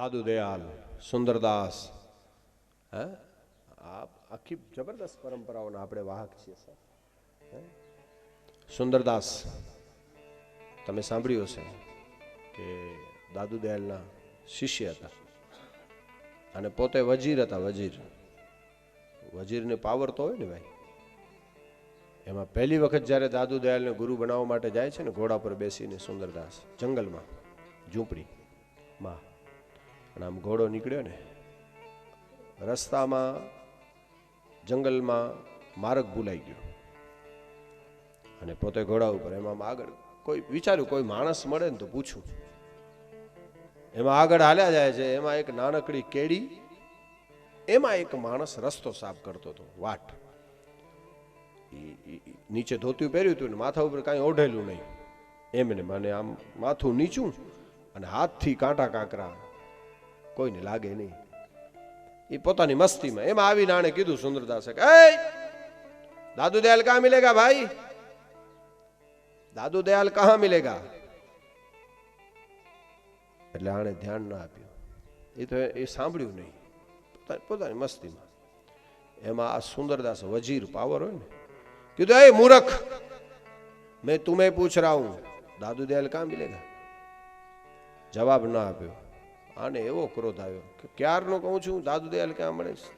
દાદુ દયાલ, સુંદરદાસ, હે આખી જબરદસ્ત પરંપરાઓના આપણે વાહક છીએ સર. સુંદરદાસ તમે સાંભળ્યું હશે કે દાદુ દયાલના શિષ્ય હતા અને પોતે વજીર હતા. વજીરને પાવર તો હોય ને ભાઈ. એમાં પહેલી વખત જ્યારે દાદુ દયાલને ગુરુ બનાવવા માટે જાય છે ને, ઘોડા પર બેસીને સુંદરદાસ જંગલમાં ઝૂંપડીમાં, અને આમ ઘોડો નીકળ્યો ને, રસ્તામાં જંગલમાં માર્ગ ભૂલાઈ ગયો અને પોતે ઘોડા ઉપર. એમાં આગળ કોઈ વિચાર્યું કોઈ માણસ મળે ને તો પૂછું. એમાં આગળ હાલ્યા જાય છે. એમાં એક નાનકડી કેડી, એમાં એક માણસ રસ્તો સાફ કરતો હતો, વાટ. નીચે ધોતિયું પહેર્યું હતું ને માથા ઉપર કાંઈ ઓઢેલું નહીં. એમને મને આમ માથું નીચું અને હાથથી કાંટા કાંકરા, કોઈને લાગે નહીં. એ પોતાની મસ્તીમાં એમાં આવીને આણે કીધું સુંદરદાસે, એ દાદુ દયાલ કહાં મિલેગા ભાઈ, દાદુ દયાલ કહાં મિલેગા. એટલે આણે ધ્યાન ના આપ્યું. એ તો એ સાંભળ્યું નહીં, પોતાની મસ્તીમાં. એમાં આ સુંદરદાસ વજીર પાવર હોય ને, કીધું, એ મૂર્ખ, मैं तुम्हें पूछ रहा हूं दादू दयाल कहां मिलेगा. જવાબ ના આપ્યો. આને એવો ક્રોધ આવ્યો કે ક્યારનો કહું છું દાદુ દયાલ ક્યાં મળે છે.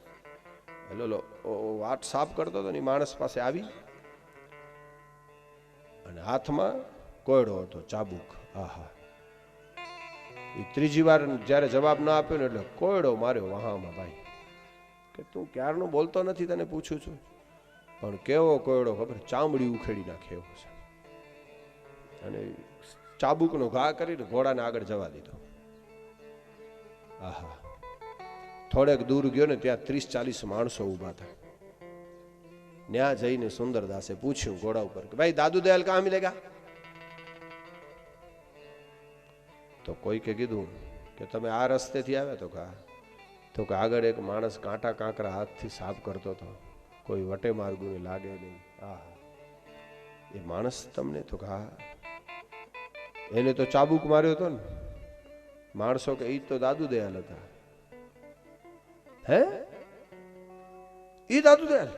લો વાટ સાફ કરતો હતો ને માણસ પાસે આવી અને હાથમાં કોયડો હતો, ચાબુક. આહા, એ ત્રીજી વાર જ્યારે જવાબ ના આપ્યો ને એટલે કોયડો માર્યો વહામાં. ભાઈ કે તું ક્યારનો બોલતો નથી, તને પૂછું છું. પણ કેવો કોયડો ખબર, ચામડી ઉખેડી નાખે એવો છે. અને ચાબુકનો ઘા કરીને ઘોડાને આગળ જવા દીધો. આહા, થોડેક દૂર ગયો ને ત્યાં 30-40 માણસો ઉભા હતા. ત્યાં જઈને સુંદરદાસે પૂછ્યું ઘોડા ઉપર કે ભાઈ દાદુ દયાલ કહાં મિલેગા. તો કોઈકે કીધું કે તમે આ રસ્તેથી આવ્યા તો કે આગળ એક માણસ કાંટા કાંકરા હાથથી સાફ કરતો હતો, કોઈ વટે માર્ગુને લાગે નહીં. આહા, એ માણસ તમને? તો કે હા, એને તો ચાબુક માર્યો હતો ને. માણસો કે ઈ તો દાદુ દયાલ હતા. હે, ઈ દાદુ દયાલ?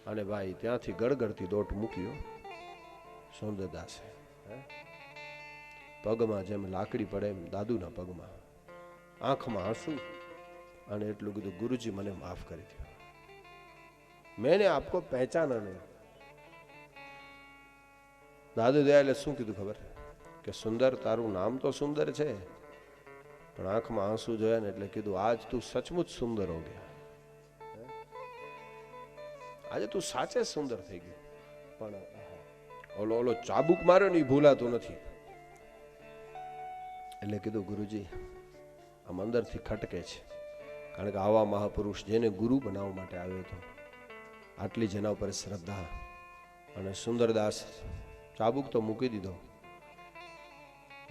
અને ભાઈ ત્યાંથી ગડગડતી દોટ મૂક્યો સુંદરદાસે. પગમાં જેમ લાકડી પડે એમ દાદુના પગમાં, આંખમાં આંસુ, અને એટલું કીધું, ગુરુજી મને માફ કરી દો, मैंने आपको पहचाना नहीं. દાદુ દયાલે શું કીધું ખબર કે સુંદર, તારું નામ તો સુંદર છે, પણ આંખમાં આંસુ જોયા ને એટલે કીધું આજ તું સચમુચ સુંદર હો ગયા. આજે તું સાચે સુંદર થઈ ગયો. પણ ઓલો ચાબુક માર્યો ને એ ભૂલાતું નથી. એટલે કીધું ગુરુજી આમ અંદરથી ખટકે છે, કારણ કે આવા મહાપુરુષ જેને ગુરુ બનાવવા માટે આવ્યો હતો, આટલી જેના ઉપર શ્રદ્ધા. અને સુંદરદાસ ચાબુક તો મૂકી દીધો.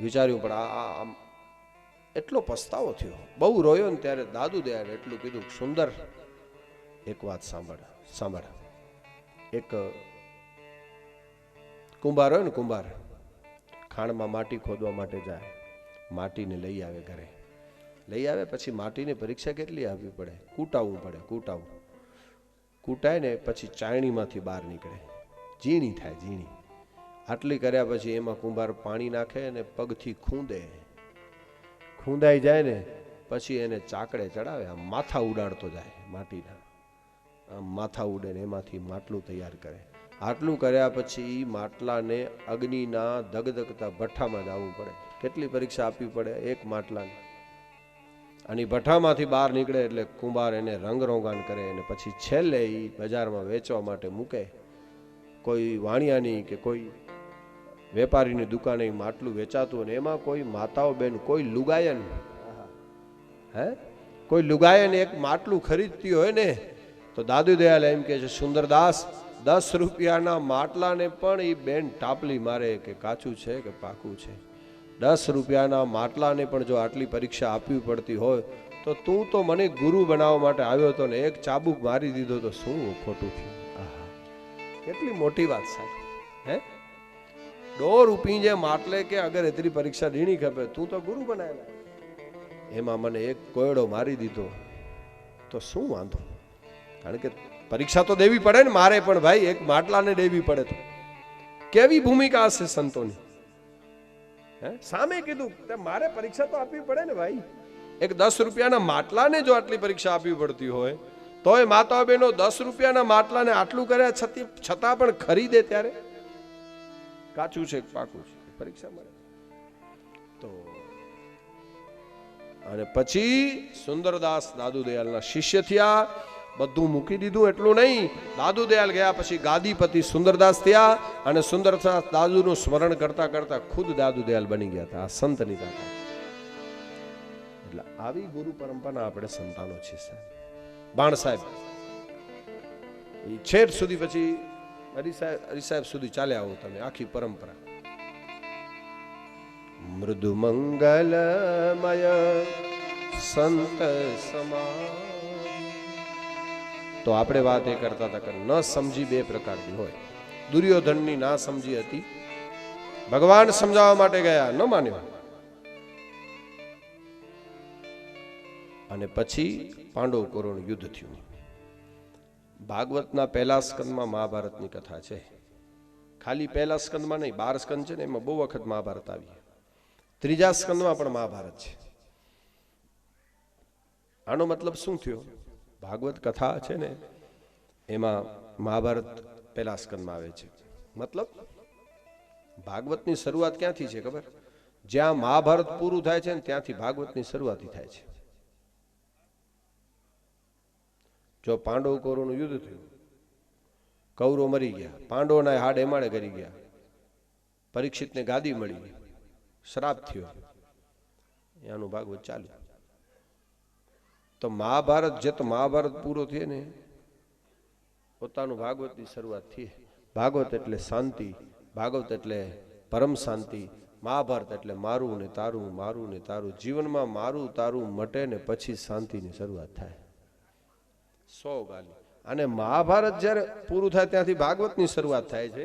વિચાર્યું પણ આમ એટલો પસ્તાવો થયો, બહુ રોયો ને ત્યારે દાદુ દયાલે એટલું કીધું, સુંદર એક વાત સાંભળ. એક કુંભાર હોય ને, કુંભાર ખાણમાં માટી ખોદવા માટે જાય, માટીને લઈ આવે, ઘરે લઈ આવે પછી માટીની પરીક્ષા કેટલી આપવી પડે, કૂટાવવું પડે. કૂટાય ને પછી ચાયણીમાંથી બહાર નીકળે, ઝીણી થાય, ઝીણી. આટલી કર્યા પછી એમાં કુંભાર પાણી નાખે અને પગથી ખૂંદાઈ જાય ને પછી એને ચાકડે ચડાવે, આમ માથા ઉડાડતો જાય માટીના. આમ માથા ઉડે ને એમાંથી માટલું તૈયાર કરે. આટલું કર્યા પછી માટલાને અગ્નિના ધગધગતા ભઠ્ઠામાં જવું પડે. કેટલી પરીક્ષા આપવી પડે એક માટલાને. અને ભઠ્ઠામાંથી બહાર નીકળે એટલે કુંભાર એને રંગરોગાન કરે અને પછી છેલ્લે એ બજારમાં વેચવા માટે મૂકે. કોઈ વાણિયાની કે કોઈ વેપારીની દુકાને માટલું વેચાતું, અને એમાં કોઈ માતાઓ બેન, કોઈ લુગાયન, કોઈ લુગાયન એક માટલું ખરીદતી હોય ને તો દાદુ દયાલ એમ કે છે, સુંદરદાસ 10 રૂપિયાના માટલાને પણ એ બેન ટાપલી મારે કે કાચું છે કે પાકું છે. 10 રૂપિયાના માટલાને પણ જો આટલી પરીક્ષા આપવી પડતી હોય તો તું તો મને ગુરુ બનાવવા માટે આવ્યો હતો ને એક ચાબુક મારી દીધો તો શું ખોટું થયું. આહા, કેટલી મોટી વાત સાહેબ. હે, ડોર ઉપીજે માટલે કે અગર એતરી પરીક્ષા દેनी खपे, तू तो गुरु बनाएगा. એમાં મને એક કોયડો મારી દીધો તો શું વાંધો, કારણ કે પરીક્ષા તો દેવી પડે ને મારે પણ ભાઈ, એક માટલાને દેવી પડે તો કેવી ભૂમિકા હશે સંતોની. સામે કીધું મારે પરીક્ષા તો આપવી પડે ને ભાઈ. એક 10 રૂપિયાના માટલાને જો આટલી પરીક્ષા આપવી પડતી હોય તો એ માતા બહેનો 10 રૂપિયાના માટલાને આટલું કર્યા છતાં પણ ખરીદે ત્યારે કાચું છે પાકું છે પરીક્ષા મળે તો. અને પછી સુંદરદાસ દાદુ દયાલના શિષ્ય થયા. બધું મૂકી દીધું એટલું નહીં, દાદુ દયાલ ગયા પછી ગાદીપતિ સુંદરદાસ થયા અને સુંદરદાસ દાદુનું સ્મરણ કરતા કરતા ખુદ દાદુ દયાલ બની ગયા હતા. આ સંતની તાકાત. એટલે આવી ગુરુ પરંપરાના આપણે સંતાનો છીએ સાહેબ. બાણ સાહેબ એ છેટ સુધી પછી હરિસાહેબ સુધી ચાલ્યા આવો તમે, આખી પરંપરા. મૃદુ મંગલમય સંત સમા. તો આપણે વાત એ કરતા હતા કે ન સમજી બે પ્રકારની હોય. દુર્યોધનની ના સમજી હતી, ભગવાન સમજાવવા માટે ગયા, ન માન્યો. અને પછી પાંડવ કૌરવ યુદ્ધ થયું. ભાગવતના પહેલા સ્કંદમાં મહાભારતની કથા છે. ખાલી પહેલા સ્કંદમાં નહીં, 12 સ્કંદ છે ને, એમાં બહુ વખત મહાભારત આવી. ત્રીજા સ્કંદમાં પણ મહાભારત છે. આનો મતલબ શું થયો? ભાગવત કથા છે ને એમાં મહાભારત પહેલા સ્કંદમાં આવે છે. મતલબ ભાગવતની શરૂઆત ક્યાંથી છે ખબર? જ્યાં મહાભારત પૂરું થાય છે ને ત્યાંથી ભાગવતની શરૂઆત થાય છે. જો પાંડવ કૌરવનું યુદ્ધ થયું, કૌરવ મરી ગયા, પાંડવોના હાડ એમાડે કરી ગયા, પરીક્ષિતને ગાદી મળી, શ્રાપ થયો, એનું ભાગવત ચાલ્યું. તો મહાભારત જે તો મહાભારત પૂરો થયે ને પોતાનું ભાગવતની શરૂઆત થઈ. ભાગવત એટલે શાંતિ, ભાગવત એટલે પરમ શાંતિ, મહાભારત એટલે મારું ને તારું, મારું ને તારું. જીવનમાં મારું તારું મટે ને પછી શાંતિની શરૂઆત થાય. 100 ગાલી. અને મહાભારત જ્યારે પૂરું થાય ત્યાંથી ભાગવતની શરૂઆત થાય છે.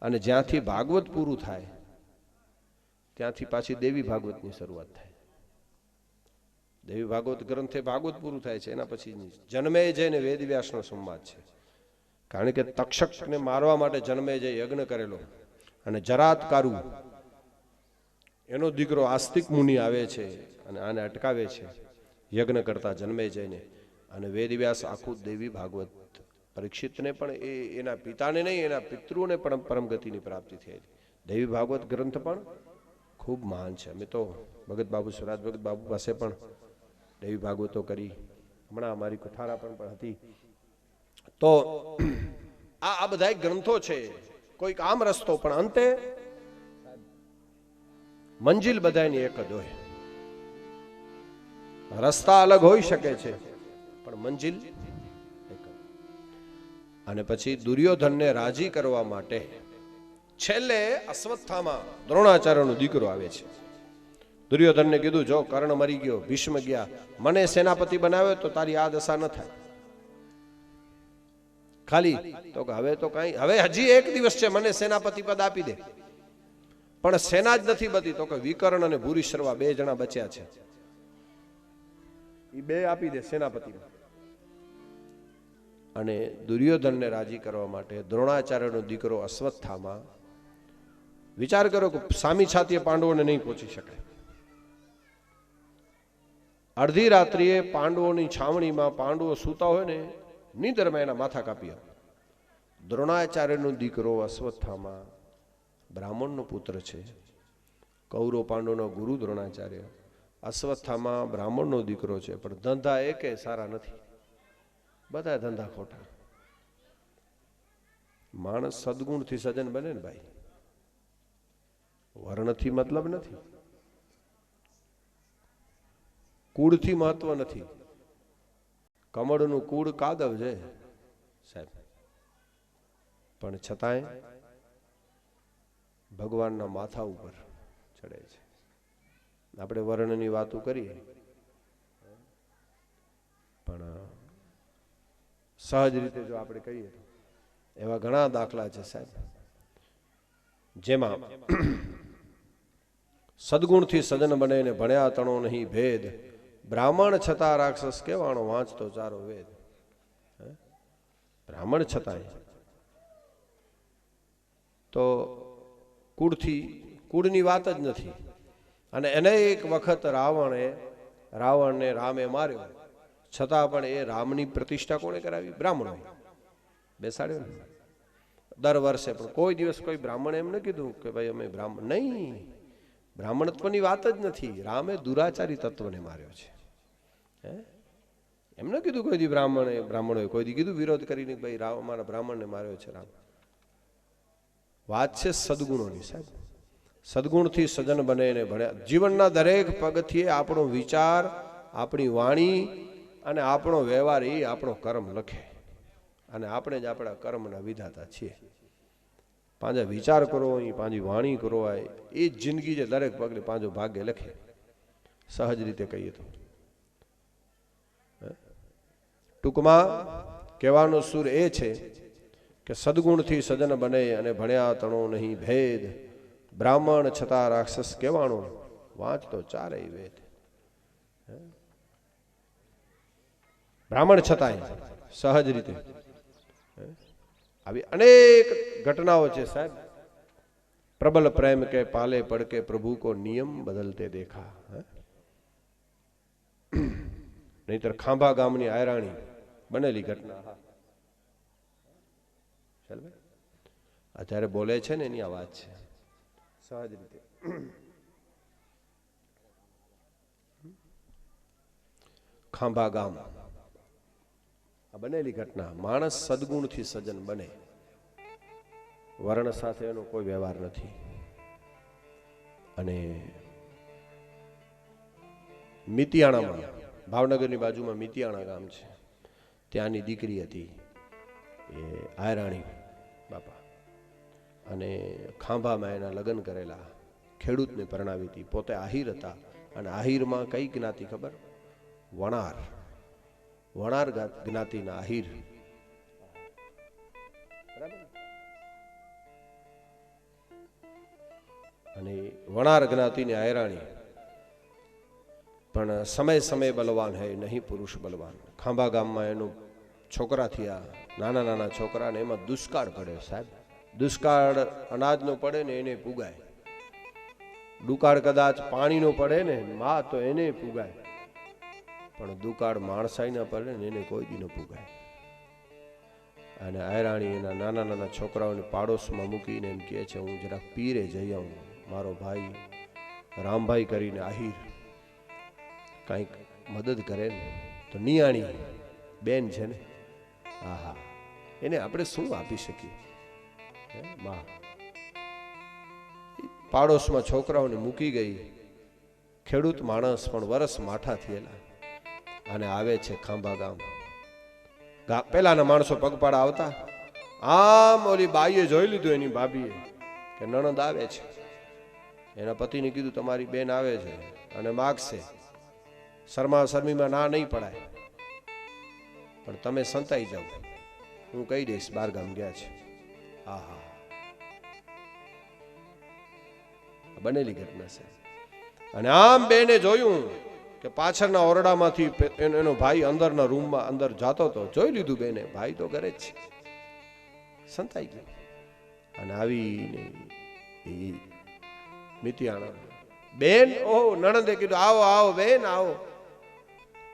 અને જ્યાંથી ભાગવત પૂરું થાય ત્યાંથી પાછી દેવી ભાગવતની શરૂઆત થાય. દેવી ભાગવત ગ્રંથે ભાગવત પૂરું થાય છે, એના પછી જન્મેજય ને વેદવ્યાસનો સંવાદ છે. કારણ કે તક્ષકને મારવા માટે જન્મેજય યજ્ઞ કરેલો અને જરાતકારુ એનો દીકરો આસ્તિક મુનિ આવે છે અને આને અટકાવે છે યજ્ઞ કરતા જન્મેજયને. અને વેદવ્યાસ આખું દેવી ભાગવત પરીક્ષિતને પણ એના પિતાને નહીં, એના પિતૃઓને પણ પરમગતિની પ્રાપ્તિ થઈ. દેવી ભાગવત ગ્રંથ પણ ખૂબ મહાન છે. અમે તો ભગત બાબુ સ્વરાજ ભગત બાબુ પાસે પણ દેવી ભાગવતો કરી. હમણાં અમારી કુઠારા પણ હતી. તો આ બધા ગ્રંથો છે. કોઈક આમ રસ્તો, પણ અંતે મંજિલ બધાની એક જ હોય. રસ્તા અલગ હોઈ શકે છે પણ મંજિલ એક. અને પછી દુર્યોધનને રાજી કરવા માટે છેલ્લે અશ્વત્થામા દ્રોણાચાર્યનો દીકરો આવે છે. દુર્યોધનને કીધું, જો કર્ણ મરી ગયો, ભીષ્મ ગયા, મને સેનાપતિ બનાવ્યો તો તારી આ દશા ન થાય. ખાલી તો હવે તો કઈ, હવે હજી એક દિવસ છે, મને સેનાપતિ પદ આપી દે. પણ સેના જ નથી બધી. તો કે વિકર્ણ અને ભૂરિશ્રવા 2 જણા બચ્યા છે, એ 2 આપી દે સેનાપતિ. અને દુર્યોધનને રાજી કરવા માટે દ્રોણાચાર્યનો દીકરો અશ્વત્થામા, વિચાર કરો કે સામી છાતીએ પાંડવોને નહીં પહોંચી શકે. અડધી રાત્રિએ પાંડવોની છાવણીમાં પાંડવો સૂતા હોય ને, નિંદરમાં એના માથા કાપી. દ્રોણાચાર્યનો દીકરો અશ્વત્થામા બ્રાહ્મણનો પુત્ર છે. કૌરવ પાંડવનો ગુરુ દ્રોણાચાર્ય. અશ્વત્થામા બ્રાહ્મણનો દીકરો છે, પણ ધંધા એકે સારા નથી, બધા ધંધા ખોટા. માણસ સદગુણથી સજ્જન બને ને ભાઈ, વર્ણથી મતલબ નથી, કુળથી મહત્વ નથી. કમળનું કુળ કાદવ છે સાહેબ, પણ છતાંય ભગવાનના માથા ઉપર ચડે છે. આપણે વર્ણની વાતો કરીએ પણ સહજ રીતે જો આપણે કહીએ એવા ઘણા દાખલા છે સાહેબ, જેમાં સદગુણથી સજન બને ને ભણ્યા તણો નહીં ભેદ, બ્રાહ્મણ છતાં રાક્ષસ કેવાણો વાંચતો ચારો વેદ. બ્રાહ્મણ છતાંય તો કુળની વાત જ નથી. અને એને એક વખત રાવણને રામે માર્યો, છતાં પણ એ રામની પ્રતિષ્ઠા કોણે કરાવી? બ્રાહ્મણો બેસાડ્યો ને. દર વર્ષે પણ કોઈ દિવસ કોઈ બ્રાહ્મણે એમ ન કીધું કે ભાઈ અમે બ્રાહ્મણ નહીં, બ્રાહ્મણત્વની વાત જ નથી. રામે દુરાચારી તત્વને માર્યો છે. એમ ન કીધું કોઈ દી બ્રાહ્મણોએ કોઈ દી કીધું વિરોધ કરીને ભાઈ રામ અમારા બ્રાહ્મણને માર્યો છે રામ. વાત છે સદગુણોની. સાહેબ, સદગુણથી સજન બને ને ભણ્યા. જીવનના દરેક પગથિયે આપણો વિચાર, આપણી વાણી અને આપણો વ્યવહાર એ આપણો કર્મ લખે. અને આપણે જ આપણા કર્મના વિધાતા છીએ. પાંજા વિચાર કરો અહીં, પાંજી વાણી કરો, એ જ જિંદગી છે. દરેક પગલે પાંજો ભાગ્ય લખે. સહજ રીતે કહીએ તો ટૂંકમાં કહેવાનો સૂર એ છે કે સદગુણથી સજન બને અને ભણ્યા તણો નહીં ભેદ, બ્રાહ્મણ છતાં રાક્ષસ કહેવાણો વાંચતો ચારેય વેદ. બ્રાહ્મણ છતાંય સહજ રીતે આવી અનેક ઘટનાઓ છે સાહેબ. પ્રબલ પ્રેમ કે પાલે પડકે પ્રભુ કો નિયમ બદલતે દેખા. નહીતર ખાંભા ગામની આયરાણી બનેલી ઘટના. અત્યારે બોલે છે ને એની આ વાત છે. સહજ રીતે ખાંભા ગામ આ બનેલી ઘટના. માણસ સદગુણથી સજન બને, વર્ણ સાથે એનો કોઈ વ્યવહાર નથી. અને મિતિયાણામાં, ભાવનગરની બાજુમાં મિતિયાણા ગામ છે, ત્યાંની દીકરી હતી એ આયરાણી બાપા. અને ખાંભામાં એના લગ્ન કરેલા, ખેડૂતને પરણાવી હતી. પોતે આહિર હતા. અને આહિરમાં કઈ જ્ઞાતિ ખબર? વણાર. વણાર જ્ઞાતિના આહિર. અને વણાર જ્ઞાતિની આયરાણી પણ સમય બલવાન હૈ નહીં પુરુષ બલવાન. ખાંભા ગામમાં એનું છોકરા થયા, નાના નાના છોકરા, ને એમાં દુષ્કાળ પડે સાહેબ. દુષ્કાળ અનાજનો પડે ને એને પુગાય. દુકાળ કદાચ પાણીનો પડે ને માં તો એને પુગાય, પણ દુકાળ માણસાઈ ના પડે ને એને કોઈ દી ન પુગાય. અને આયરાણી એના નાના નાના છોકરાઓને પાડોશમાં મૂકીને એમ કહે છે હું જરાક પીરે જઈ આવું. મારો ભાઈ રામભાઈ કરીને આહિર કંઈક મદદ કરે ને તો. નિયાણી બેન છે ને, હા, એને આપણે શું આપી શકીએ? માં પાડોશમાં છોકરાઓને મૂકી ગઈ. ખેડૂત માણસ પણ વરસ માઠા થયેલા. અને આવે છે ખાંભા ગામ. પેલાના માણસો પગપાળા આવતા. આમ ઓલી બાઈએ જોઈ લીધું, એની ભાભીએ, કે નણંદ આવે છે. એના પતિને કીધું તમારી બેન આવે છે અને માગશે. શરમા શરમીમાં ના નહીં પડાય, પણ તમે સંતાઈ જાઓ, હું કહી દઈશ બાર ગામ ગયા છે. આહા, બનેલી ઘટના છે. અને આમ બેને જોયું કે પાછળના ઓરડામાંથી એનો ભાઈ અંદરના રૂમમાં અંદર જાતો હતો. જોઈ લીધું બેને, ભાઈ તો ઘરે જ છે. સંતાઈ ગયું. અને આવીને મિતિયાણા બેન, ઓહ, નણંદે કીધું આવો આવો બેન આવો.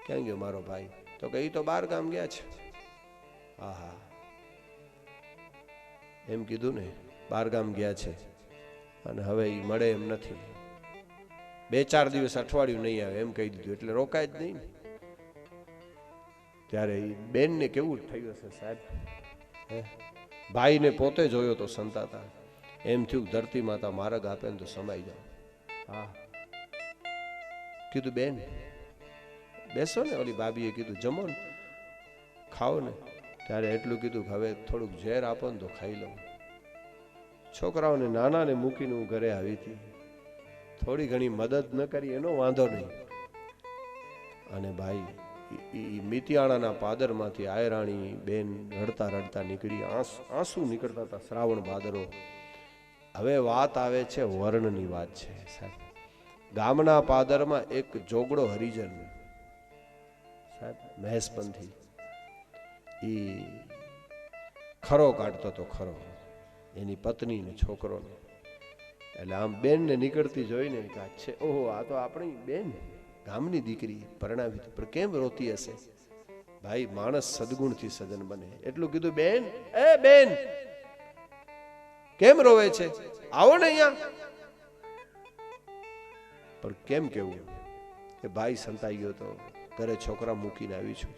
ક્યાં ગયો મારો ભાઈ? તો કે ઈ તો બાર ગામ ગયા છે. આહા, એમ કીધું ને, બાર ગામ ગયા છે અને હવે ઈ મળે એમ નથી. 2-4 દિવસ, અઠવાડિયું નહીં આવે એમ કહી દીધું, એટલે રોકાય જ નહીં. ત્યારે એ બેનને કેવું થયું હશે સાહેબ. ભાઈને પોતે જોયો તો સંતાતા. એમ થયું ધરતી માતા માર્ગ આપે ને તો સમાઈ જાવ. હા, કીધું બેન બેસો ને. ઓલી ભાભીએ કીધું જમો ને, ખાઓ ને. ત્યારે એટલું કીધું કે હવે થોડુંક ઝેર આપો ને તો ખાઈ લઉં. છોકરાઓને નાનાને મૂકીને હું ઘરે આવી હતી. થોડી ઘણી મદદ ન કરી એનો વાંધો નહીં. અને ભાઈ મિતિયાણાના પાદરમાંથી આયરાણી બેન રડતા રડતા નીકળી. આંસુ નીકળતા હતા, શ્રાવણ ભાદરો. હવે વાત આવે છે વર્ણની વાત છે સાહેબ. ગામના પાદરમાં એક જોગડો હરિજન સાહેબ મહેશપંથી એ ખરો કાઢતો હતો, ખરો એની પત્ની ને છોકરોને. એટલે આમ બેન ને નીકળતી જોઈને છે, ઓહો આ તો આપણી બેન, ગામની દીકરી પરણાવી, પણ કેમ રોતી હશે? ભાઈ માણસ સદગુણથી સજન બને એટલું કીધું. બેન, એ બેન કેમ રોવે છે? આવો ને અહીંયા. પણ કેમ કેવું કે ભાઈ સંતાઈ ગયો તો ઘરે છોકરા મૂકીને આવી છું.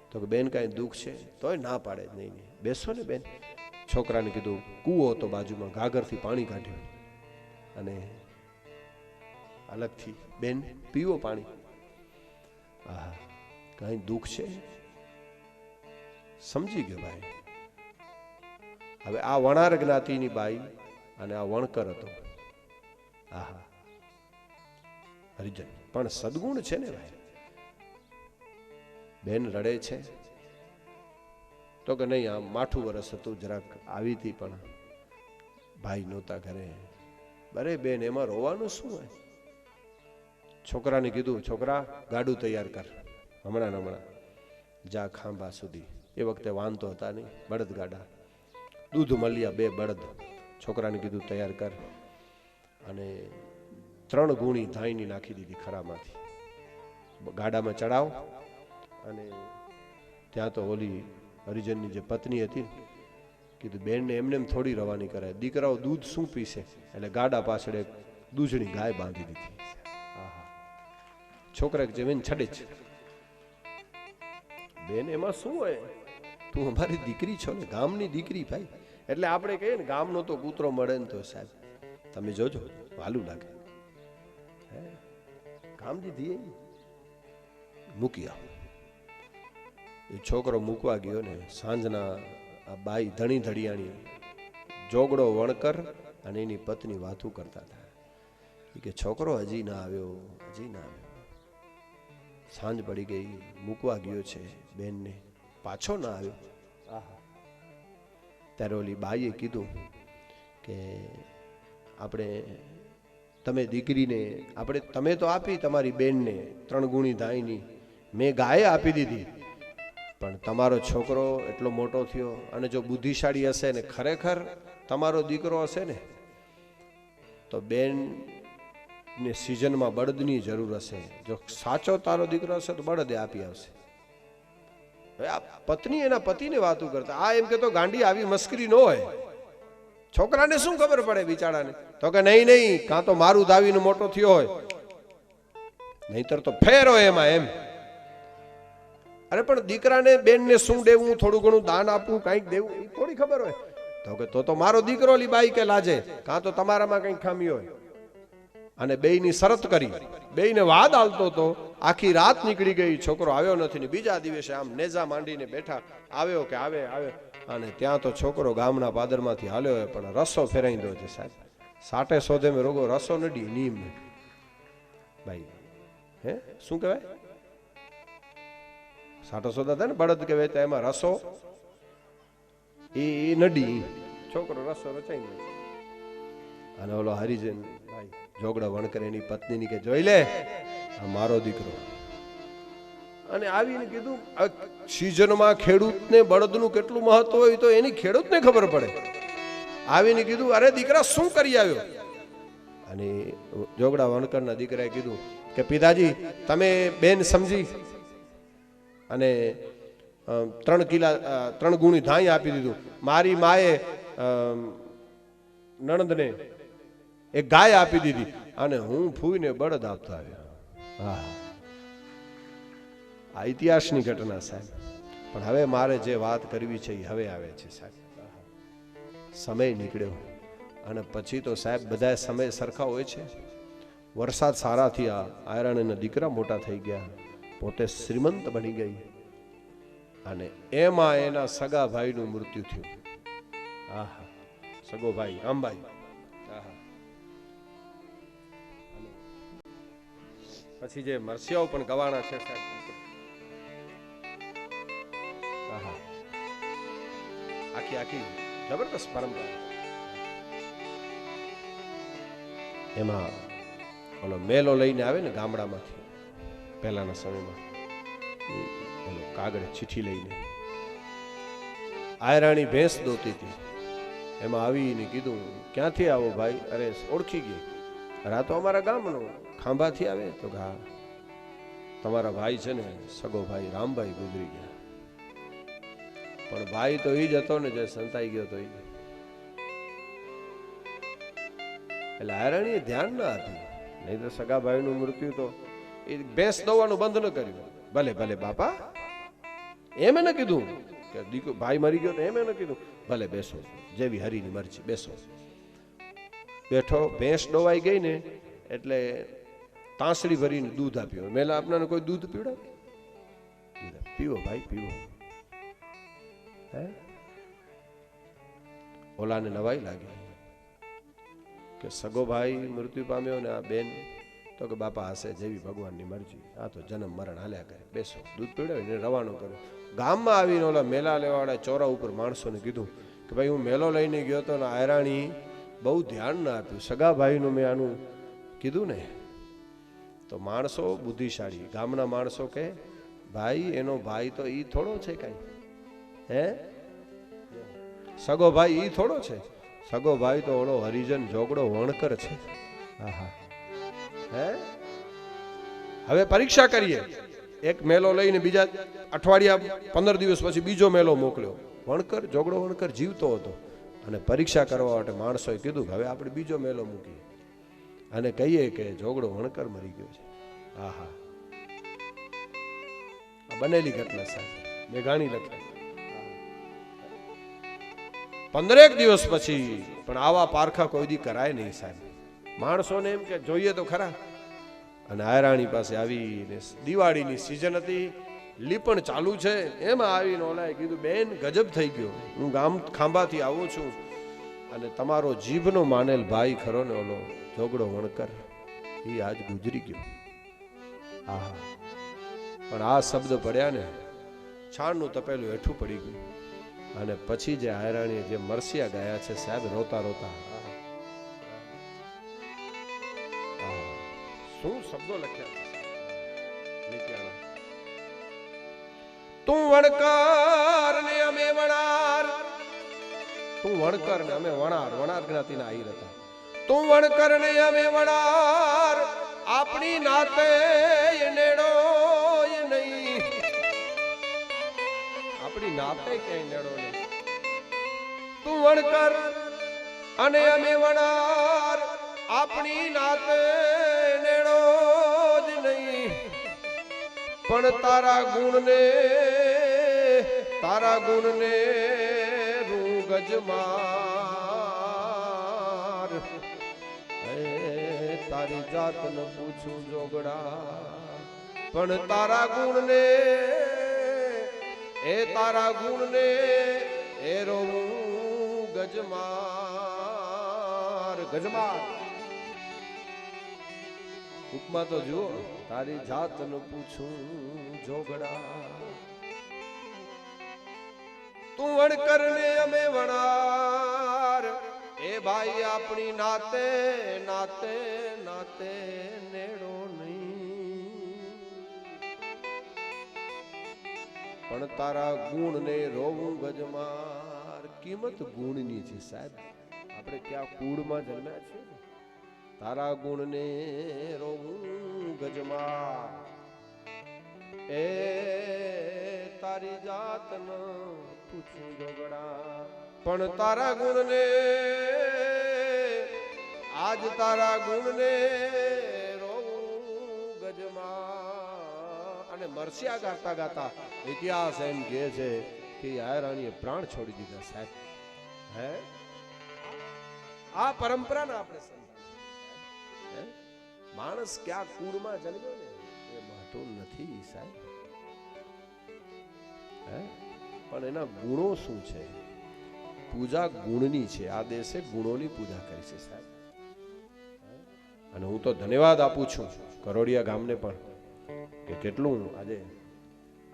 તો કે બેન કાંઈ દુઃખ છે? તોય ના પાડે જ નહીં. બેસો ને બેન. છોકરાને કીધું કૂવો હતો બાજુમાં, ગાગરથી પાણી કાઢ્યું અને અલગથી બેન પીવો પાણી. આહા, કાંઈ દુઃખ છે? સમજી ગયો ભાઈ. હવે આ વણાર જ્ઞાતિની બાઈ અને આ વણકર હતો. આહા, હરિજન પણ સદગુણ છે ને ભાઈ. બેન રડે છે તો કે નહીં, આ માઠું વરસ હતું, જરાક આવી હતી પણ ભાઈ નહોતા ઘરે. અરે બેન એમાં રોવાનું શું હોય? છોકરાને કીધું, છોકરા ગાડું તૈયાર કર, હમણાં જા ખાંભા સુધી. એ વખતે વાંધો હતા નહીં, બળદ ગાડા, દૂધ મળ્યા 2 બળદ. છોકરાને કીધું તૈયાર કર અને 3 ગુણી ધાઈની નાખી દીધી ખરામાંથી, ગાડામાં ચડાવ. અને ત્યાં તો ઓલી હરિજનની જે પત્ની હતી ને, કીધું બેનને એમને થોડી રવાની કરાય, દીકરાઓ દૂધ શું પીશે? એટલે ગાડા પાછળ એક દૂધણી ગાય બાંધી દીધી. છોકરા જમીન છડે છે. બેન એમાં શું હોય? તું અમારી દીકરી છો ને, ગામની દીકરી ભાઈ. એટલે આપણે કહીએ ને ગામનો તો કૂતરો મળે ને તો સાહેબ તમે જોજો વાલું લાગે. કામ દીધી મૂકી આવો. એ છોકરો મૂકવા ગયો ને, સાંજના આ બાઈ ધણી ધડિયાણી જોગડો વણકર અને એની પત્ની વાતું કરતા હતા કે છોકરો હજી ના આવ્યો, હજી ના આવ્યો. સાંજ પડી ગઈ, મૂકવા ગયો છે બેનને, પાછો ના આવ્યો. આહા, ત્યારે ઓલી બાઈએ કીધું કે આપણે તમે દીકરીને આપણે તમે તો આપી તમારી બેનને 3 ગુણી ધાઈની, મેં ગાયે આપી દીધી, પણ તમારો છોકરો એટલો મોટો થયો અને જો બુદ્ધિશાળી હશે ને ખરેખર તમારો દીકરો હશે ને તો બેન ને સિઝનમાં બળદની જરૂર હશે. જો સાચો તારો દીકરો હશે તો બળદે આપી આવશે. આ પત્ની એના પતિને વાતું કરતા, આ એમ કે તો ગાંડી આવી મસ્કરી ન હોય. છોકરાને શું ખબર પડે બિચારાને? તો કે નહીં નહીં, કાં તો મારું દાવીનો મોટો થયો હોય, નહીતર તો ફેરો એમાં એમ. અરે પણ દીકરાને બેનને શું દેવું, થોડું ઘણું દાન આપવું, કંઈક દેવું, એ થોડી ખબર હોય? તો કે તો મારો દીકરો લીબાઈ કે લાજે, કાં તો તમારામાં કંઈક ખામી હોય. અને બેયની શરત કરી, બેયને વાદ હાલતો તો આખી રાત નીકળી ગઈ, છોકરો આવ્યો નથી ને બીજા દિવસે આમ નેજા માંડીને બેઠા, આવ્યો કે આવે. અને ત્યાં તો છોકરો ગામના પાદરમાંથી હાલ્યો હોય પણ રસો ફેરાઈ દો છે સાહેબ. સાટે સોધે મેં રોગો રસો નડી નીમ ભાઈ. હે શું કહેવાય? સાટો સોદા થાય ને બળદ કહેવાય, તો એમાં રસો એ નડી, છોકરો રસો રચાઈ દે. અને ઓલો હરિજન ભાઈ જોગડા વણકર એની પત્નીની કે જોઈ લે આ મારો દીકરો. અને આવીને કીધું સિઝનમાં ખેડૂતને બળદનું કેટલું મહત્વ હોય તો એની ખેડૂતને ખબર પડે. આવીને કીધું અરે દીકરા શું કરી આવ્યો? અને જોગડા વણકરના દીકરાએ કીધું કે પિતાજી તમે બેન સમજી અને 3 ગુણી ધાઈ આપી દીધું. મારી માએ નણંદને એક ગાય આપી દીધી અને હું ફૂઈને બળદ આપતો આવ્યો. હા, આ ઇતિહાસની ઘટના સાહેબ. પણ હવે મારે જે વાત કરવી છે એ હવે આવે છે સાહેબ. સમય નીકળ્યો અને પછી તો સાહેબ બધા સમય સરખા હોય છે. વરસાદ સારા થયા, આયરાણીના દીકરા મોટા થઈ ગયા, પોતે શ્રીમંત બની ગઈ અને એમાં એના સગા ભાઈનું મૃત્યુ થયું. આહા, સગો ભાઈ રામભાઈ. પછી જે મરસિયાઓ પણ ગવાણા છે સાહેબ. આખી જબરદસ્ત પરંપરા. એમાં ઓલો મેલો લઈને આવે ને ગામડામાંથી પહેલાના સમયમાં, ઓલો કાગળ ચીઠી લઈને આયરાણી ભેંસ દોતી હતી, એમાં આવીને કીધું ક્યાંથી આવો ભાઈ? અરે ઓળખી ગઈ, અરે તો અમારા ગામનો, ખાંભાથી આવે. તો હા, તમારા ભાઈ છે ને સગો ભાઈ રામભાઈ ગુજરી ગયા. પણ ભાઈ તો ઈ જ હતો ને જે સંતાઈ ગયો તો ઈ. એટલે આયરાણીએ ધ્યાન ના આપ્યું, નહીં તો સગા ભાઈનું મૃત્યુ તો એ ભેંસ દોવાનું બંધ ન કર્યું. ભલે ભલે બાપા, એમ ન કીધું કે દીકરો ભાઈ મરી ગયો, એમ ન કીધું ભલે બેસો, જેવી હરીની મરજી, બેસો. બેઠો, ભેંસ ડોવાઈ ગઈ ને એટલે તાંસડી ભરીને દૂધ આપ્યું. મેલા આપનાને કોઈ દૂધ પીવડાવે? પીવો ભાઈ પીવો. હે, ઓલાને નવાઈ લાગી કે સગો ભાઈ મૃત્યુ પામ્યો ને આ બેન તો કે બાપા હશે, જેવી ભગવાનની મરજી, આ તો જન્મ મરણ હાલ્યા કરે, બેસો. દૂધ પીવડાવીને રવાનો કર્યો. ગામમાં આવીને ઓલા મેલા લેવાવાળા ચોરા ઉપર માણસોને કીધું કે ભાઈ હું મેલો લઈને ગયો હતો ને આયરાણી બહુ ધ્યાન ના આપ્યું, સગા ભાઈનું મેં આનું કીધું ને. તો માણસો બુદ્ધિશાળી, ગામના માણસો કે ભાઈ એનો ભાઈ તો ઈ થોડો છે કાંઈ, હે સગો ભાઈ ઈ થોડો છે, સગો ભાઈ તો ઓલો હરિજન જોગડો વણકર છે. આહા, હે હવે પરીક્ષા કરીએ. એક મેલો લઈને બીજા અઠવાડિયા 15 દિવસ પછી બીજો મેલો મોકલ્યો. વણકર જોગડો વણકર જીવતો હતો અને પરીક્ષા કરવા માટે માણસોએ કીધું કે હવે આપણે બીજો મેલો મૂકીએ અને કહીએ કે જોગડો વણકર મરી ગયો છે. આહા, આ બનેલી ઘટના સાથે મેઘાણી લખાય. 15 દિવસ પછી પણ આવા પારખા કોઈ દી કરાય નહીં સાહેબ. માણસોને એમ કે જોઈએ તો ખરા. અને આયરાણી પાસે આવીને દિવાળીની સિઝન હતી, લીપણ ચાલુ છે, એમાં આવીને ઓલાએ કીધું બેન ગજબ થઈ ગયો, હું ગામ ખાંભાથી આવું છું અને તમારો જીભનો માનેલ ભાઈ ખરો ને ઓલો જોગડો વણકર, એ આજ ગુજરી ગયો. આહા, પણ આ શબ્દ પડ્યા ને છાણનું તપેલું હેઠું પડી ગયું. અને પછી જે આયરાણીએ જે મરસિયા ગાયા છે સાહેબ, રોતા રોતા, શું શબ્દો લખ્યા છે. તું વણકર ને અમે વણાર, તું વણકર ને અમે વણાર, વણાર જ્ઞાતિના આહીર હતા. તું વણકર ને અમે વણાર, આપણી નાતે નેડો નહીં, આપણી નાતે ક્યાંય નેડો નહીં. તું વણકર અને અમે વણાર, આપણી નાતે નેડો જ નહીં. પણ તારા ગુણને રૂ ગજમાર, તારી જાત ન પૂછું જોગડા, પણ તારા ગુણને એ રોવું ગજમાર. ગજમાર ઉપમા તો જુઓ, તારી જાત ન પૂછું જોગડા, તું વણકર ને અમે વણાર, એ ભાઈ આપણી નાતે નાતે નાતે નેડો નહીં. પણ તારા ગુણ ને રોવું ગજમાર. કિંમત ગુણની છે સાહેબ, આપણે ક્યાં કુળમાં જન્મ્યા છીએ. તારા ગુણ ને રોવું ગજમાર, એ તારી જાત ન પૂછું જોગડા, પણ તારા ગુણ ને આજ તારા ગુણ ને રોવું ગજમાર. અને મરસિયા ગાતા ગાતા ઇતિહાસ એમ કહે છે કે આયરાણીએ પ્રાણ છોડી દીધા સાહેબ. હે, આ પરંપરાના આપણે માણસ ક્યાં કુળમાં જન્મ્યો ને એ મહત્વ નથી સાહેબ. પણ એના ગુણો શું છે? પૂજા ગુણની છે. આ દેશે ગુણોની પૂજા કરી છે સાહેબ. અને હું તો ધન્યવાદ આપું છું કરોડિયા ગામને પણ કે કેટલું આજે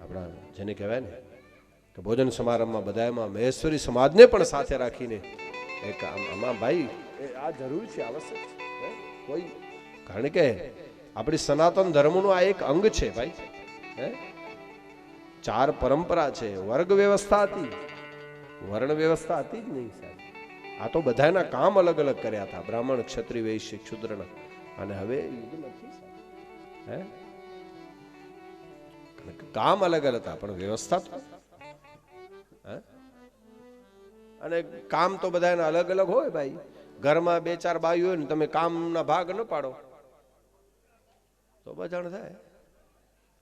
આપણા જેને કહેવાય ને કે ભોજન સમારંભમાં બધામાં મહેશ્વરી સમાજને પણ સાથે રાખીને એક આમાં ભાઈ આ જરૂરી છે, આવશ્યક છે. કોઈ કારણ કે આપણી સનાતન ધર્મનું આ એક અંગ છે ભાઈ. હે, 4 પરંપરા છે. વર્ગ વ્યવસ્થા હતી, વર્ણ વ્યવસ્થા હતી જ નહીં સાહેબ. આ તો બધાના કામ અલગ અલગ કર્યા હતા, બ્રાહ્મણ, ક્ષત્રિય, વૈશ્ય, શૂદ્રના. અને હવે યુગ નથી સાહેબ. હે, કામ અલગ અલગ હતા પણ વ્યવસ્થા તો. અને કામ તો બધાના અલગ અલગ હોય ભાઈ. ઘરમાં 2-4 બાઈઓ હોય ને તમે કામના ભાગ ન પાડો તો બજાણ થાય.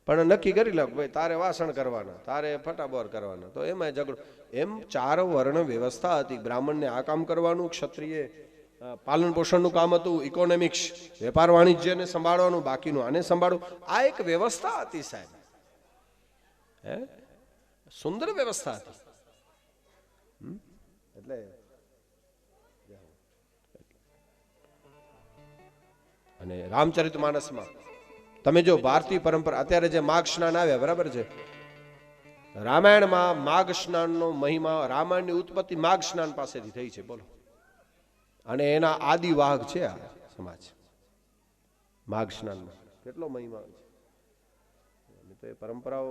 પણ નક્કી કરી લો ભાઈ તારે વાસણ કરવાના, તારે ફટાબોર કરવાના, તો એમાં ઝઘડો. એમ 4 વર્ણ વ્યવસ્થા હતી. બ્રાહ્મણને આ કામ કરવાનું, ક્ષત્રિય પાલન પોષણનું કામ હતું, ઇકોનોમિક્સ વેપાર વાણિજ્યને સંભાળવાનું, બાકીનું આને સંભાળવું. આ એક વ્યવસ્થા હતી સાહેબ. હે, સુંદર વ્યવસ્થા હતી. એટલે અને રામચરિતમાનસમાં તમે જો ભારતીય પરંપરા, અત્યારે જે માઘ સ્નાન આવ્યા બરાબર છે, રામાયણમાં માઘ સ્નાનનો મહિમા, રામાયણની ઉત્પત્તિ માઘ સ્નાન પાસેથી થઈ છે બોલો. અને એના આદિવાહક છે આ સમાજ. માઘ સ્નાનમાં કેટલો મહિમા છે. અમે તો એ પરંપરાઓ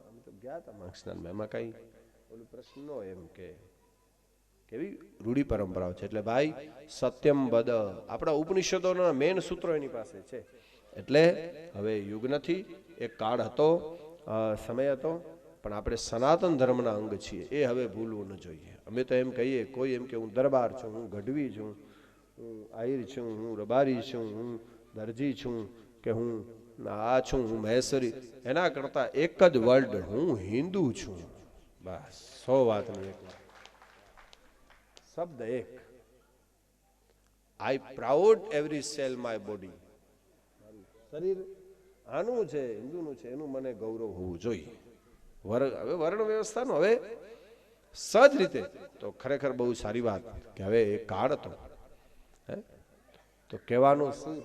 અમે તો ગયા હતા માઘ સ્નાનમાં, એમાં કઈ ઓલું પ્રશ્ન ન હોય. એમ કે કેવી રૂઢી પરંપરાઓ છે. એટલે ભાઈ સત્યમ વદ, આપણા ઉપનિષદોના મેન સૂત્રો એની પાસે છે. એટલે હવે યુગ નથી, એક કાળ હતો, સમય હતો, પણ આપણે સનાતન ધર્મના અંગ છીએ, એ હવે ભૂલવું ન જોઈએ. અમે તો એમ કહીએ, કોઈ એમ કે હું દરબાર છું, હું ગઢવી છું, હું આહિર છું, હું રબારી છું, હું દરજી છું, કે હું આ છું, હું મહેશ્વરી, એના કરતા એક જ વર્ડ, હું હિન્દુ છું. બસ 100 વાતની એક વાત, શબ્દ એક. આઈ proud every cell my body. શરીર આનું છે, હિન્દુનું છે, એનું મને ગૌરવ હોવું જોઈએ. હવે વર્ણ વ્યવસ્થાનું હવે સહજ રીતે તો ખરેખર બહુ સારી વાત કે હવે એ કાળ હતો. તો કહેવાનું શું,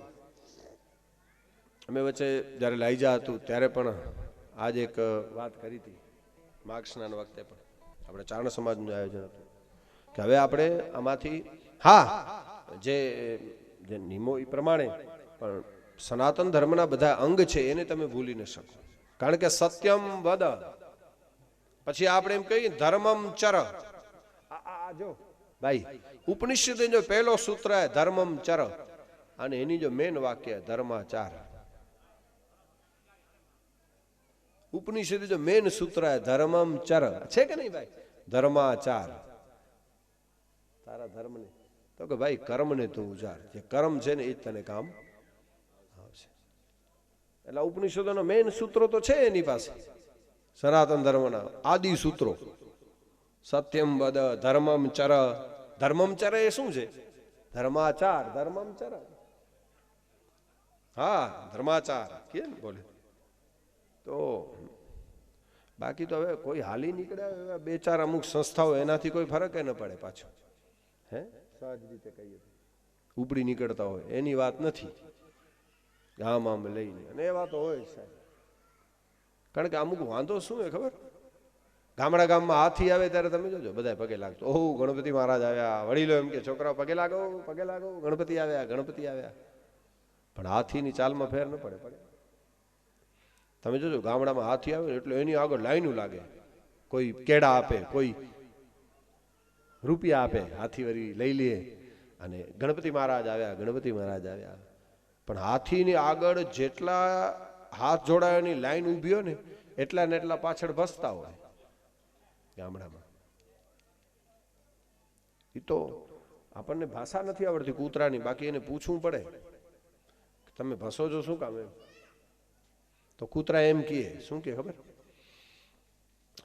અમે વચ્ચે જ્યારે લાઈજા હતું ત્યારે પણ આજ એક વાત કરી હતી. માઘ સ્નાન વખતે પણ આપણે ચારણ સમાજનું આયોજન હતું કે હવે આપણે આમાંથી, હા, જે નિયમો એ પ્રમાણે, પણ સનાતન ધર્મના બધા અંગ છે એને તમે ભૂલી ન શકો. કારણ કે સત્યમ વદ, પછી આપણે એમ કહીએ ધર્મમ ચર. આ જો ભાઈ ઉપનિષદ જો પહેલો સૂત્ર ધર્મમ ચર, અને એની જો મેન વાક્ય ધર્માચાર. ઉપનિષદ જો મેન સૂત્ર ધર્મમ ચર છે કે નહીં ભાઈ? ધર્માચાર. તારા ધર્મને તો કે ભાઈ કર્મને તું ઉજાર, જે કર્મ છે ને એ જ તને કામ આવશે. એટલે ઉપનિષદોના મેન સૂત્રો તો છે એની પાસે, સનાતન ધર્મના આદિ સૂત્રો. સત્યમ વદ, ધર્મમ ચર. ધર્મમ ચર એ શું છે? ધર્માચાર. ધર્મમ ચર, હા, ધર્માચાર કે બોલે. તો બાકી તો હવે કોઈ હાલી નીકળ્યા 2-4 અમુક સંસ્થાઓ, એનાથી કોઈ ફરક ન પડે પાછો. હે, સહજ રીતે કહીએ ઉપડી નીકળતા હોય એની વાત નથી, ગામ આમ લઈને, અને એ વાતો હોય સાહેબ. કારણ કે અમુક વાંધો શું હોય ખબર, ગામમાં હાથી આવે ત્યારે તમે જોજો બધા પગે લાગતો, ઓહ ગણપતિ મહારાજ આવ્યા, વડીલો એમ કે છોકરાઓ પગે લાગો, પગે લાગો, ગણપતિ આવ્યા, ગણપતિ આવ્યા. પણ હાથીની ચાલમાં ફેર ન પડે. તમે જોજો ગામડામાં હાથી આવે એટલે એની આગળ લાઈનું લાગે. કોઈ કેળા આપે, કોઈ રૂપિયા આપે, હાથી વળી લઈ લે, અને ગણપતિ મહારાજ આવ્યા, ગણપતિ મહારાજ આવ્યા. પણ હાથીની આગળ જેટલા હાથ જોડાયાની લાઈન ઊભી હોય ને એટલા ને એટલા પાછળ ભસતા હોય ગામડામાં. એ તો આપણને ભાષા નથી આવડતી કૂતરાની, બાકી એને પૂછવું પડે તમે ભસો છો શું કામ? એમ તો કૂતરા એમ કહે, શું કે ખબર,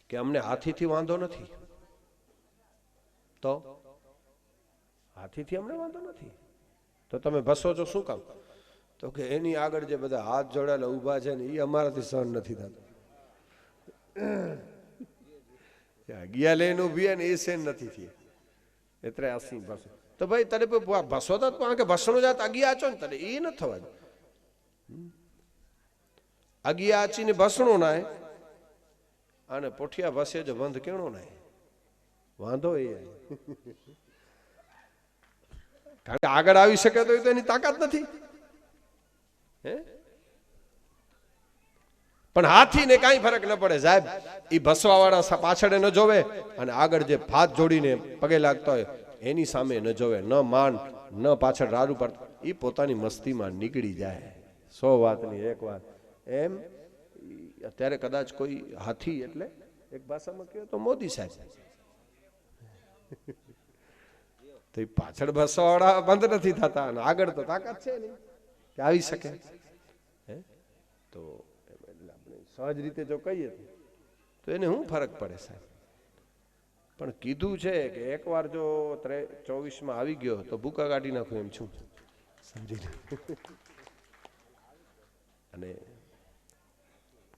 કે અમને હાથીથી વાંધો નથી. તો હાથીથી અમને વાંધો નથી, તો તમે ભસો છો શું કામ? તો કે એની આગળ જે બધા હાથ જોડાયેલા ઊભા છે ને એ અમારાથી સહન નથી થતું. ગયા લઈને ઉભી ને એ સહન નથી થઈ એટલે અસી ભસો. તો ભાઈ તને ભસો તો કે ભસણો જાત અગિયા આચો ને તને એ ન થવા દે. અગિયા આચીને ભસણો નાય અને પોઠિયા ભસે જો બંધ કેણો નાય, વાંધો એ. કારણ કે આગળ આવી શકે તો એની તાકાત નથી. હે? પણ હાથીને કાંઈ ફરક ન પડે સાહેબ. એ ભસવા વાળા પાછળ ન જોવે અને આગળ જે હાથ જોડીને પગે લાગતા હોય એની સામે ન જોવે, ન માન ન પાછળ રાડું પડતું, એ પોતાની મસ્તીમાં નીકળી જાય. 100 વાતની એક વાત. એમ અત્યારે કદાચ કોઈ હાથી એટલે એક ભાષામાં કહે તો મોદી સાહેબ, તો એ પાછળ ભસવા વાળા બંધ નથી થતા અને આગળ તો તાકાત છે નહીં કે આવી શકે. હે તો સહજ રીતે જો કહીએ તો એને શું ફરક પડે સાહેબ? પણ કીધું છે કે એકવાર જો 24માં આવી ગયો તો ભૂકા કાઢી નાખું એમ છું, સમજી લે. અને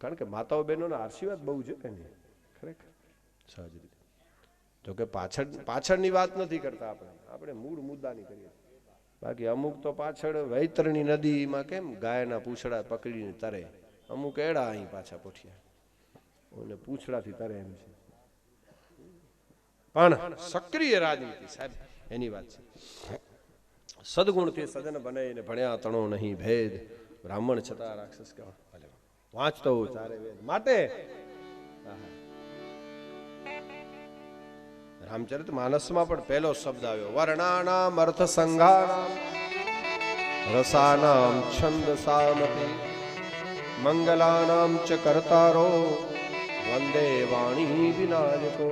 કારણ કે માતાઓ બહેનોના આશીર્વાદ બહુ છે કે નહીં, ખરેખર સહજ રીતે. જોકે પાછળની વાત નથી કરતા આપણે મૂળ મુદ્દાની કરીએ. બાકી અમુક તો પાછળ વૈતરણી નદીમાં કેમ ગાયના પૂંછડા પકડીને તરે, અમુક એડા અહીં પાછા પોઠિયા અને પૂંછડાથી તરે એમ છે. પણ સક્રિય રાજનીતિ સાહેબ એની વાત છે. સદગુણથી સજન બને ને ભણ્યા તણો નહીં ભેદ, બ્રાહ્મણ છતાં રાક્ષસ કહેવા વાંચતો ચારે વેદ. માટે રામચરિત માનસમાં પણ પહેલો શબ્દ આવ્યો વર્ણાનામ અર્થ સંઘાનામ રસાનામ છંદસામપી મંગલાનામ ચ કર્તારો વંદે વાણી વિનાયકો.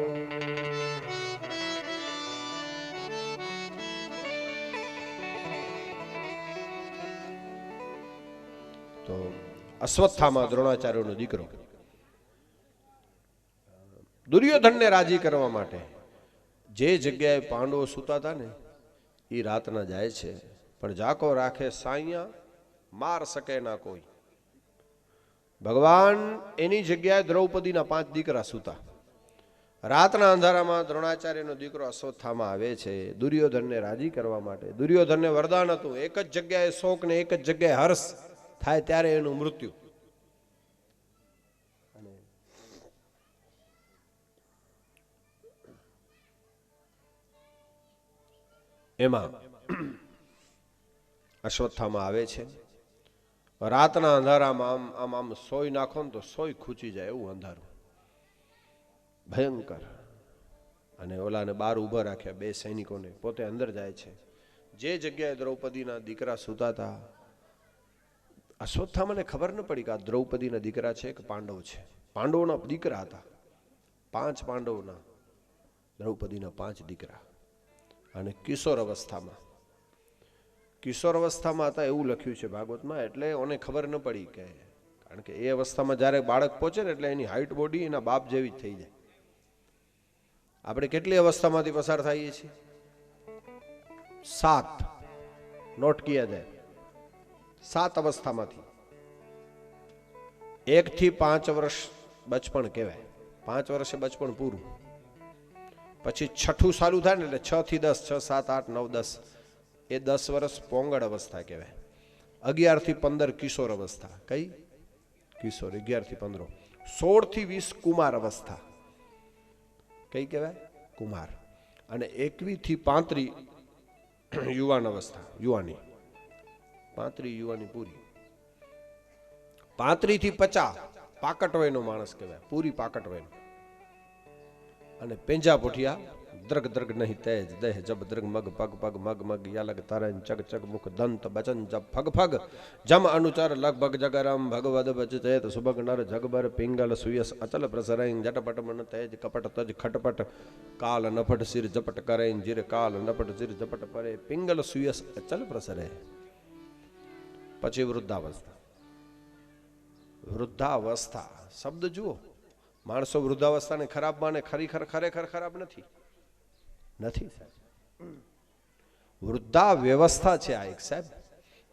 તો અશ્વત્થામા દ્રોણાચાર્યનો દીકરો દુર્યોધનને રાજી કરવા માટે જે જગ્યાએ પાંડવો સૂતા હતા ને એ રાતના જાય છે, પણ જાકો રાખે સાઈયા માર શકે ના કોઈ. ભગવાન એની જગ્યાએ દ્રૌપદીના 5 દીકરા સૂતા. રાતના અંધારામાં દ્રોણાચાર્યનો દીકરો અશ્વત્થામા આવે છે દુર્યોધનને રાજી કરવા માટે. દુર્યોધનને વરદાન હતું એક જ જગ્યાએ શોક ને એક જ જગ્યાએ હર્ષ થાય ત્યારે એનું મૃત્યુ. એમાં અશ્વત્થામા આવે છે રાતના અંધારામાં આમ સોય નાખો ને તો સોય ખૂચી જાય એવું અંધારું ભયંકર. અને ઓલાને બહાર ઊભા રાખ્યા 2 સૈનિકોને, પોતે અંદર જાય છે. જે જગ્યાએ દ્રૌપદીના દીકરા સૂતા હતા અશ્વત્થામાને ખબર ન પડી કે આ દ્રૌપદીના દીકરા છે કે પાંડવ છે. પાંડવોના દીકરા હતા 5 પાંડવોના, દ્રૌપદીના 5 દીકરા. અને કિશોર અવસ્થામાં હતા એવું લખ્યું છે ભાગવતમાં. એટલે ઓને ખબર ન પડી કે, કારણ કે એ અવસ્થામાં જ્યારે બાળક પહોંચે ને એટલે એની હાઈટ બોડી એના બાપ જેવી જ થઈ જાય. આપણે કેટલી અવસ્થામાંથી પસાર થઈએ છીએ? 7 નોટ કિયા જાય. 7 અવસ્થામાંથી 1 થી 5 વર્ષ બચપણ કહેવાય. 5 વર્ષે બચપણ પૂરું. પછી 6ઠું ચાલુ થાય ને એટલે 6 થી 10, 6, 7, 8, 9, 10 એ 10 વર્ષ પોંગળ અવસ્થા કહેવાય. 11 થી 15 કિશોર અવસ્થા. કઈ કિશોર? 11 થી 15. 16 થી 20 કુમાર અવસ્થા. કઈ કહેવાય? કુમાર. અને 21 થી 35 યુવાન અવસ્થા, યુવાની. 35 યુવાની પૂરી. 35 થી 50 પાકટ વયનો માણસ કહેવાય, પૂરી પાકટ વયનો. અને પેંજા પોઠિયા દ્રગ દ્રગ નહીં તેજ દેહ જબ દ્રગ મગ પગ પગ મગ મગ યાલગ તારણ ચગ ચગ મુખ દંત બચન જબ ફગ ફગ જમ અનુચાર લગભગ જગરમ ભગવદ બચેત સુભગ નર જગબર પિંગલ સુયસ અચલ પ્રસરૈન જટપટ મન તેજ કપટ તજ ખટપટ કાલ નફટ સિર જપટ કરેન જીર કાલ નફટ સિર જપટ પરે પિંગલ સુયસ અચલ પ્રસરે. પછી વૃદ્ધાવસ્થા. વૃદ્ધાવસ્થા શબ્દ જુઓ. માણસો વૃદ્ધાવસ્થાને ખરાબ માને, ખરેખર ખરાબ નથી. વૃદ્ધા વ્યવસ્થા છે આ એક સાહેબ.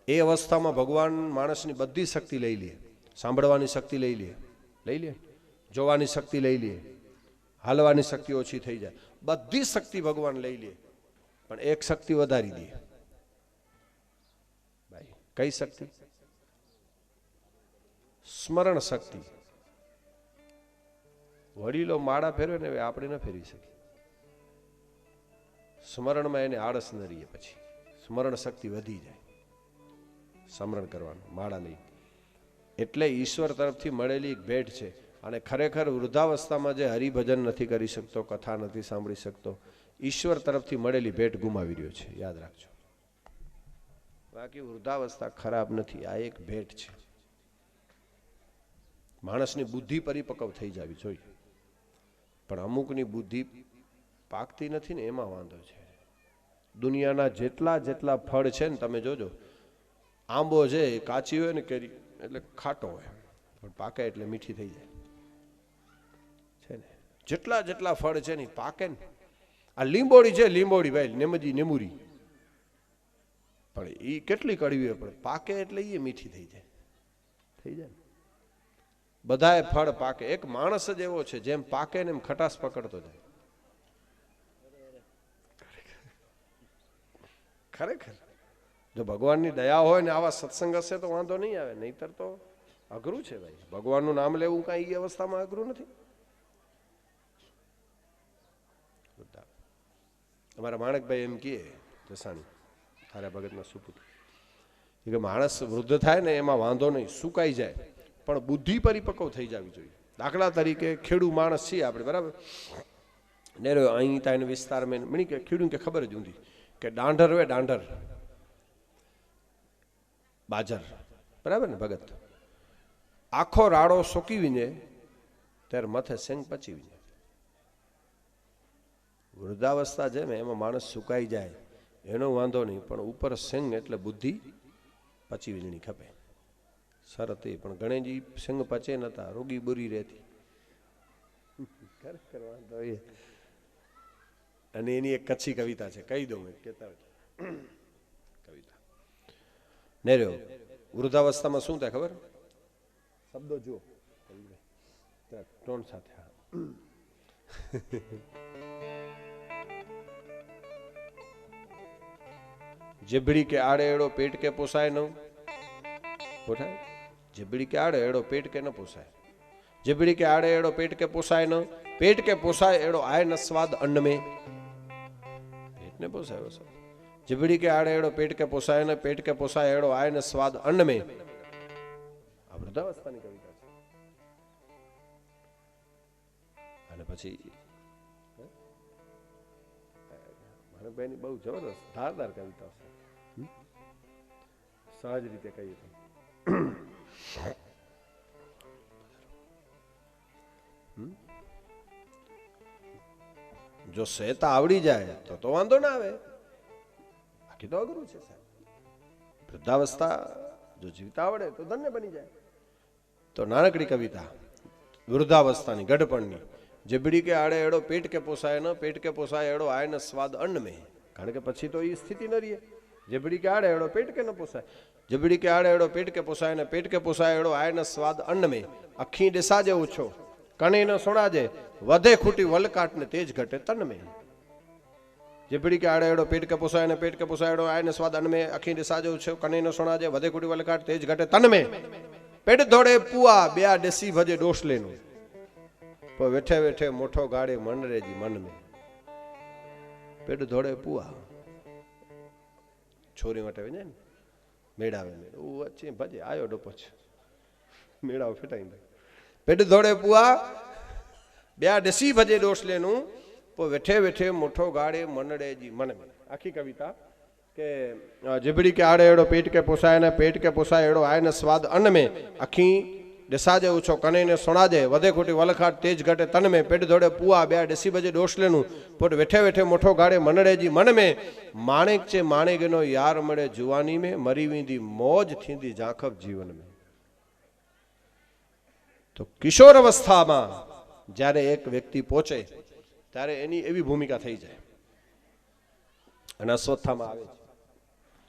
એ અવસ્થામાં ભગવાન માણસની બધી શક્તિ લઈ લે. સાંભળવાની શક્તિ લઈ લે, જોવાની શક્તિ લઈ લે, હાલવાની શક્તિ ઓછી થઈ જાય, બધી શક્તિ ભગવાન લઈ લે. પણ એક શક્તિ વધારી દે ભાઈ. કઈ શક્તિ? સ્મરણ શક્તિ. વડીલો માળા ફેરવે ને આપણે ન ફેરવી શકીએ. સ્મરણમાં એને આળસ ન રહીએ. પછી સ્મરણ શક્તિ વધી જાય. સમરણ કરવાનું માળા લઈ. એટલે ઈશ્વર તરફથી મળેલી એક ભેટ છે. અને ખરેખર વૃદ્ધાવસ્થામાં જે હરિભજન નથી કરી શકતો, કથા નથી સાંભળી શકતો, ઈશ્વર તરફથી મળેલી ભેટ ગુમાવી રહ્યો છે, યાદ રાખજો. બાકી વૃદ્ધાવસ્થા ખરાબ નથી, આ એક ભેટ છે. માણસની બુદ્ધિ પરિપક્વ થઈ જવી જોઈએ, પણ અમુકની બુદ્ધિ પાકતી નથી ને, એમાં વાંધો છે. દુનિયાના જેટલા જેટલા ફળ છે ને, તમે જોજો, આંબો છે કાચી હોય ને કેરી એટલે ખાટો હોય, પણ પાકે એટલે મીઠી થઈ જાય છે ને. જેટલા જેટલા ફળ છે ને પાકે ને, આ લીંબોડી છે, લીંબોડી ભાઈ નેમુરી, પણ એ કેટલી કડવી હોય, પણ પાકે એટલે એ મીઠી થઈ જાય. બધાએ ફળ પાકે. એક માણસ જ એવો છે જેમ પાકે ને એમ ખટાશ પકડતો જાય. ખરેખર જો ભગવાનની દયા હોય ને આવા સત્સંગ હશે તો વાંધો નહીં આવે, નહીતર તો અઘરું છે ભાઈ. ભગવાનનું નામ લેવું કાંઈ એ અવસ્થામાં અઘરું નથી. અમારા માણકભાઈ એમ કહે, જસાણી તારા ભગતના સુપુત્ર, કે માણસ વૃદ્ધ થાય ને એમાં વાંધો નહીં, સુકાઈ જાય, પણ બુદ્ધિ પરિપક્વ થઈ જવી જોઈએ. દાખલા તરીકે ખેડૂ માણસ છીએ આપણે, બરાબર ને, અહીં ત્યાં વિસ્તારમાં મણી કે ખેડૂ કે ખબર જ ઊંધી કે દાંઢર હોય, દાંઢર બાજર, બરાબર ને ભગત, આખો રાડો સોકીવીને ત્યારે મથે સેંગ પચીવીને. વૃદ્ધાવસ્થા છે ને એમાં માણસ સુકાઈ જાય એનો વાંધો નહીં, પણ ઉપર સેંગ એટલે બુદ્ધિ પચી વીજણી ખપે. શરત એ પણ ગણેશજી સંગ પચે નતા, રોગી બુરી રહેતી. ખરેખર વાંધો એ. અને એની એક કચ્છી કવિતા છે, કહી દઉં કેતા કવિતા ને રહ્યો. વૃદ્ધાવસ્થામાં શું થાય ખબર? શબ્દો જુઓ ટોન સાથે. જેબડી કે આડે એડો પેટ કે પોસાય ન પોસાય. જેબડી કે આડે એડો પેટ કે ન પોસાય. જેબડી કે આડે એડો પેટ કે પોસાય ન, પેટ કે પોસાય એડો આય ન સ્વાદ અન્ન में. पेट ने पोसाय वसो. જેબડી કે આડે એડો પેટ કે પોસાય ન, પેટ કે પોસાય એડો આય ન સ્વાદ અન્ન में. આ વૃદ્ધાવસ્થાની કવિતા છે. અને પછી માણકભાઈની બહુ જબરદસ્ત ધારદાર કવિતા છે, સહજ રીતે કહી તો. જો સહેતા આવડી જાય તો વાંધો ના આવે, બાકી તો અઘરું છે સાહેબ. વૃદ્ધાવસ્થા જો જીવતા આવડે તો ધન્ય બની જાય. તો નાનકડી કવિતા વૃદ્ધાવસ્થાની ગઢપણની. જેબડી કે આડે એડો પેટ કે પોસાય ન, પેટ કે પોસાય એડો આય ન સ્વાદ અન્ન में. કારણ કે પછી તો એ સ્થિતિ ન રહીએ. જેબડી કે આડે એડો પેટ કે ન પોસાય. જેબડી કે આડે એડો પેટ કે પોસાય ને, પેટ કે પોસાય એડો આય ન સ્વાદ અન્ન में. અખી ડેસા જેવું છો કણી ન સોણાજે, વધે ખૂટી વલકાટ ને તેજ ઘટે તન में. જેબડી કે આડે એડો પેટ કે પોસાય ને, પેટ કે પોસાય એડો આય ન સ્વાદ અન્ન में. અખી ડેસા જેવું છો કણી ન સોણાજે, વધે ખૂટી વલકાટ તેજ ઘટે તન में. પેટ ધોડે પુઆ બ્યા ડેસી ભજે ડોસ લેનું, પણ વેઠે વેઠે મોઠો ગાડે મન રેજી મન में. પેટ ધોડે પુઆ છોરી માટે ને મેળાવે ને વચ્ચે ભજે આયો ડોપો છે, મેળાવ ફેટાઈ દે. પેટ ધોડે પુઆ બ્યા ડેસી ભજે ડોસ લેનું, પણ વેઠે વેઠે મોઠો ગાડે મનડેજી મન में. આખી કવિતા કે જેબડી કે આડે એડો પેટ કે પોસાય ને, પેટ કે પોસાય એડો આય ને સ્વાદ અન્ન में. આખી ડેસાજે ઉછો કને ને સોણાજે, વધે ખોટી વલખાટ તેજ ઘટે તન में. પેટ ધોડે પુઆ બે ડેસી બજે ડોસ લેનું, પોટ વેઠે વેઠે મોઠો ગાડે મનડેજી મન में. માણેક છે માણેકનો યાર મળે જુવાની में, મરી વીંધી મોજ થીંદી ઝાંખબ જીવન में. તો કિશોર અવસ્થામાં જ્યારે એક વ્યક્તિ પહોંચે ત્યારે એની એવી ભૂમિકા થઈ જાય. અને અશ્વત્થામાં આવે છે,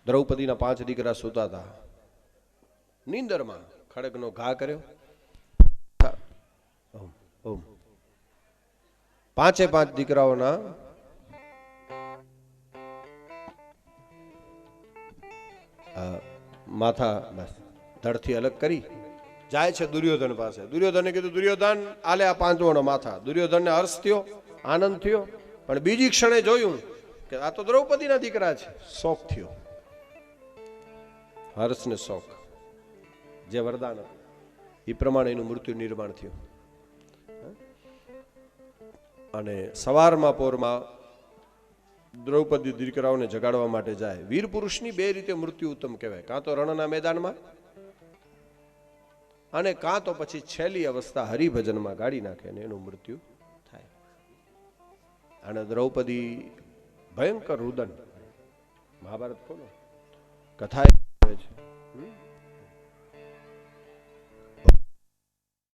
દ્રૌપદીના 5 દીકરા સૂતા હતા, નીંદરમાં ખડગનો ઘા કર્યો. પાંચે 5 દીકરાઓના માથા બસ ધડથી અલગ કરી જાય છે દુર્યોધન પાસે. દુર્યોધને કીધું, દુર્યોધન આલે આ 5 માથા. દુર્યોધનને હર્ષ થયો, આનંદ થયો, પણ બીજી ક્ષણે જોયું કે આ તો દ્રૌપદીના દીકરા છે, શોક થયો. હર્ષ ને શોક જે વરદાન હતું એ પ્રમાણે એનું મૃત્યુ નિર્માણ થયું. અને સવારમાં પોરમાં દ્રૌપદી દીકરાઓને જગાડવા માટે જાય. વીર પુરુષની બે રીતે મૃત્યુ ઉત્તમ કહેવાય, કાં તો રણના મેદાનમાં અને કાં તો પછી છેલ્લી અવસ્થા હરિભજનમાં ગાડી નાખે ને એનું મૃત્યુ થાય. અને દ્રૌપદી ભયંકર રુદન, મહાભારત ખોલો કથા છે.